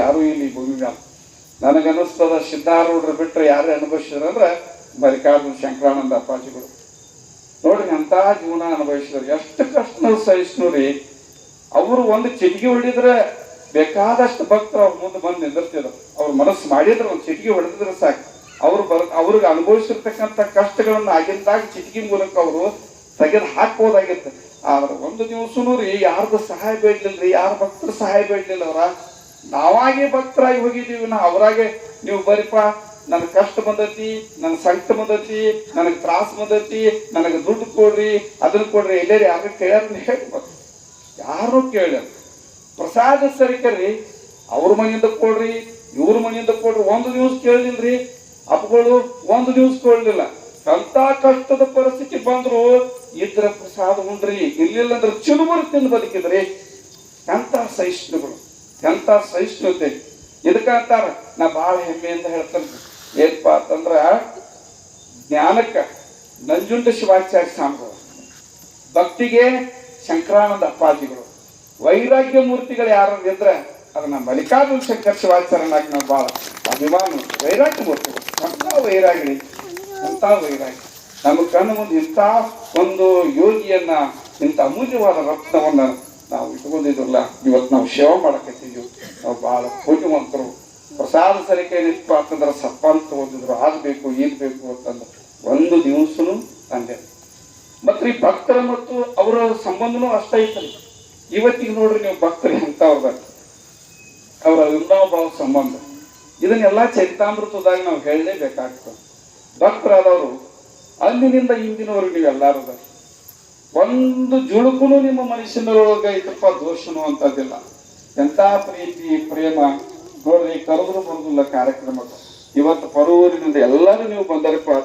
ಯಾರೂ ಇಲ್ಲಿ ಭೂಮಿ ಮ್ಯಾಲ. ನನಗನ್ನಿಸ್ತದ ಸಿದ್ಧಾರೂಢರು ಬಿಟ್ಟರೆ ಯಾರೇ ಅನುಭವಿಸಿದ್ರಂದ್ರೆ ಮಲ್ಲಿಕಾರ್ಜುನ ಶಂಕರಾನಂದ ಅಪ್ಪಾಜಿಗಳು. ನೋಡ್ರಿ ಎಂಥ ಜೀವನ ಅನುಭವಿಸಿದ್ರು, ಎಷ್ಟು ಕಷ್ಟ ಸಹಿಸ್ನು ರೀ. ಅವರು ಒಂದು ಚಿಟಿಕೆ ಹೊಡಿದ್ರೆ ಬೇಕಾದಷ್ಟು ಭಕ್ತರು ಅವ್ರ ಮುಂದೆ ಬಂದು ನಿಂದಿರ್ತಿದ್ರು. ಅವ್ರ ಮನಸ್ಸು ಮಾಡಿದ್ರೆ ಒಂದು ಚಿಟಿಕೆ ಹೊಡೆದಿದ್ರೆ ಸಾಕು, ಅವ್ರಿಗೆ ಅನುಭವಿಸಿರ್ತಕ್ಕಂಥ ಕಷ್ಟಗಳನ್ನ ಆಗಿಂದಾಗ ಚಿಟಿಕೆ ಮೂಲಕ ಅವರು ತೆಗೆದು ಹಾಕ್ಬೋದಾಗಿತ್ತು. ಆದ್ರೆ ಒಂದು ದಿವಸನೂ ರೀ ಯಾರ್ದು ಸಹಾಯ ಬೇಡ್ಲಿಲ್ರಿ, ಯಾರ ಭಕ್ತರ ಸಹಾಯ ಬೇಡ್ಲಿಲ್ಲ. ನಾವಾಗೆ ಭಕ್ತರಾಗಿ ಹೋಗಿದ್ದೀವಿ. ಅವರಾಗೆ ನೀವು ಬರಿಪ, ನನಗೆ ಕಷ್ಟ ಬಂದೈತಿ, ನನ್ನ ಸಂಕಟ ಬಂದೈತಿ, ನನಗೆ ತ್ರಾಸ ಬಂದೈತಿ, ನನಗೆ ದುಡ್ಡು ಕೊಡ್ರಿ, ಅದನ್ನ ಕೊಡ್ರಿ, ಎಲ್ಲೇರಿ ಯಾರು ಕೇಳ್ಯಾರ ಹೇಳ್ಬೇಕು, ಯಾರು ಕೇಳ್ಯಾರ. ಪ್ರಸಾದ ಸರಿಕರಿ ಅವ್ರ ಮನೆಯಿಂದ ಕೊಡ್ರಿ, ಇವ್ರ ಮನೆಯಿಂದ ಕೊಡ್ರಿ, ಒಂದು ದಿವಸ ಕೇಳಲಿಲ್ರಿ. ಅಪ್ಪಗಳು ಒಂದು ದಿವಸ ಕೊಡ್ಲಿಲ್ಲ. ಅಂತ ಕಷ್ಟದ ಪರಿಸ್ಥಿತಿ ಬಂದ್ರು ಇದ್ರ ಪ್ರಸಾದ ಉಂಡ್ರಿ, ಇರ್ಲಿಲ್ಲ ಅಂದ್ರೆ ಚುರುಮುರು ತಿಂದು ಬದುಕಿದ್ರಿ. ಎಂತ ಸಹಿಷ್ಣುಗಳು, ಎಂತ ಸಹಿಷ್ಣುತೆ. ಇದಕ್ಕಂತಾರ ನಾ ಬಹಳ ಹೆಮ್ಮೆಯಿಂದ ಹೇಳ್ತೇನೆ. ಏನಪ್ಪಾ ಅಂತಂದ್ರ ಜ್ಞಾನಕ್ಕ ನಂಜುಂಡ ಶಿವಾಚಾರ್ಯ ಸ್ವಾಮಿಗಳು, ಭಕ್ತಿಗೆ ಶಂಕರಾನಂದ ಅಪ್ಪಾಜಿಗಳು, ವೈರಾಗ್ಯ ಮೂರ್ತಿಗಳು ಯಾರು ಇದ್ರೆ ಅದನ್ನ ಮಲ್ಲಿಕಾರ್ಜುನ ಶಂಕರ ಶಿವಾಚಾರ್ಯನಾಗಿ ನಾವು ಬಹಳ ಅಭಿಮಾನ. ವೈರಾಗ್ಯ ಮೂರ್ತಿಗಳು ಎಂಥ ವೈರಾಗಿಣಿ, ಎಂಥ ವೈರಾಗಿ. ನಮ್ಮ ಕಣ್ಣು ಮುಂದೆ ಇಂಥ ಒಂದು ಯೋಗಿಯನ್ನ, ಇಂಥ ಅಮೂಲ್ಯವಾದ ರತ್ನವನ್ನ ನಾವು ಇಟ್ಕೊಂಡಿದ್ರಲ್ಲ, ಇವತ್ತು ನಾವು ಸೇವೆ ಮಾಡಕತ್ತಿದ್ವಿ. ನಾವು ಬಹಳ ಪೂಜ್ಯವಂತರು. ಪ್ರಸಾದ ಸರಿಕೆ ಏನಿಪ್ಪ ಅಂತಂದ್ರೆ ಸಪ್ಪಂತ ಓದಿದ್ರು, ಆಗ್ಬೇಕು ಈಗ್ಬೇಕು ಅಂತಂದ್ರೆ ಒಂದು ದಿವಸನು ತಂದೆ. ಮತ್ತೆ ಈ ಭಕ್ತರ ಮತ್ತು ಅವರ ಸಂಬಂಧನೂ ಅಷ್ಟೇ ಐತಲ್ಲ. ಇವತ್ತಿಗೆ ನೋಡ್ರಿ ನೀವು ಭಕ್ತರು ಎಂಥವ್ರದ ಅವರ ವಿಂದಾಭಾವ ಸಂಬಂಧ, ಇದನ್ನೆಲ್ಲ ಚರಿತಾಮೃತದಾಗ ನಾವು ಹೇಳಲೇಬೇಕಾಗ್ತದೆ. ಭಕ್ತರಾದವರು ಅಂದಿನಿಂದ ಇಂದಿನವರೆಗೆ ನೀವೆಲ್ಲಾರದ ಒಂದು ಜುಳುಕುನು ನಿಮ್ಮ ಮನುಷ್ಯನೊಳಗೆ ಐತಪ್ಪ ದೋಷನು ಅಂತದಿಲ್ಲ. ಎಂಥ ಪ್ರೀತಿ ಪ್ರೇಮ ನೋಡ್ರಿ, ಕರೆದ್ರು ಬರುದಿಲ್ಲ ಕಾರ್ಯಕ್ರಮಕ್ಕೆ. ಇವತ್ತು ಪರೂರಿನಿಂದ ಎಲ್ಲರೂ ನೀವು ಬಂದರಪ್ಪ